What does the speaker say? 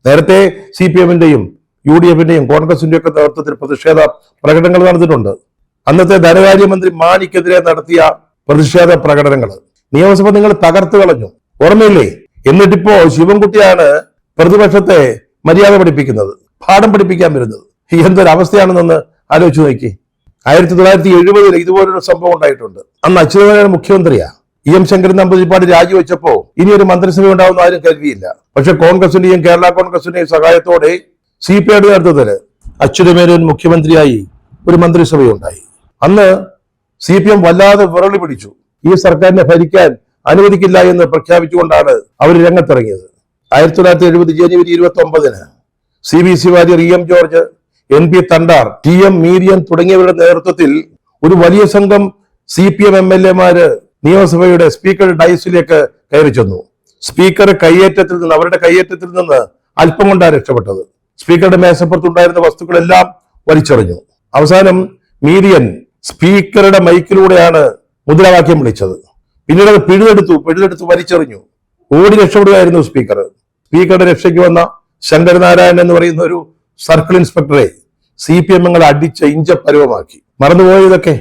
നേരത്തെ CPM-ന്റെയും UDF-ന്റെയും കോൺഗ്രസിന്റെയും ഒക്കെ നേതൃത്വത്തിൽ പ്രതിഷേധ പ്രകടനങ്ങൾ നടന്നിട്ടുണ്ട്. അന്നത്തെ ധനകാര്യമന്ത്രി മാണിക്കെതിരെ നടത്തിയ പ്രതിഷേധ പ്രകടനങ്ങൾ നിയമസഭ നിങ്ങൾ തകർത്തു കളഞ്ഞു, ഓർമ്മയില്ലേ? എന്നിട്ടിപ്പോ ശിവൻകുട്ടിയാണ് പ്രതിപക്ഷത്തെ മര്യാദ പഠിപ്പിക്കുന്നത്, പാഠം പഠിപ്പിക്കാൻ വരുന്നത്. എന്തൊരവസ്ഥയാണെന്നൊന്ന് ആലോചിച്ച് നോക്കി. 1970 ഇതുപോലൊരു സംഭവം ഉണ്ടായിട്ടുണ്ട്. അന്ന് അച്യുതാനന്ദൻ മുഖ്യമന്ത്രിയാ. EM ശങ്കരൻ നമ്പൂതിരിപ്പാട് രാജിവെച്ചപ്പോ ഇനി ഒരു മന്ത്രിസഭ ഉണ്ടാവുന്ന ആരും കരുതിയില്ല. പക്ഷെ കോൺഗ്രസിന്റെയും കേരള കോൺഗ്രസിന്റെയും സഹായത്തോടെ CPIയുടെ നേതൃത്വത്തില് അച്യുതമേനോൻ മുഖ്യമന്ത്രിയായി ഒരു മന്ത്രിസഭയുണ്ടായി. അന്ന് CPM വല്ലാതെ വിറളി പിടിച്ചു. ഈ സർക്കാരിനെ ഭരിക്കാൻ അനുവദിക്കില്ല എന്ന് പ്രഖ്യാപിച്ചുകൊണ്ടാണ് അവർ രംഗത്തിറങ്ങിയത്. 1970 ജനുവരി 29 CBC Warrier, EM George, NP Thandar, TM മീരിയൻ തുടങ്ങിയവരുടെ നേതൃത്വത്തിൽ ഒരു വലിയ സംഘം CPM MLA-മാര് നിയമസഭയുടെ സ്പീക്കറുടെ ഡയസിലേക്ക് കയറി ചെന്നു. അവരുടെ കയ്യേറ്റത്തിൽ നിന്ന് അല്പം കൊണ്ടാണ് രക്ഷപ്പെട്ടത്. സ്പീക്കറുടെ മേശപ്പുറത്തുണ്ടായിരുന്ന വസ്തുക്കളെല്ലാം വലിച്ചെറിഞ്ഞു. അവസാനം മീരിയൻ സ്പീക്കറുടെ മൈക്കിലൂടെയാണ് മുദ്രാവാക്യം വിളിച്ചത്. പിന്നീട് അത് പിഴുതെടുത്ത് വലിച്ചെറിഞ്ഞു. ഓടി രക്ഷപ്പെടുകയായിരുന്നു സ്പീക്കറുടെ രക്ഷയ്ക്ക് വന്ന ശങ്കരനാരായണൻ എന്ന് പറയുന്ന ഒരു സർക്കിൾ ഇൻസ്പെക്ടറെ CPM അടിച്ച് ഇഞ്ചപരുവമാക്കി. മറന്നുപോയതൊക്കെ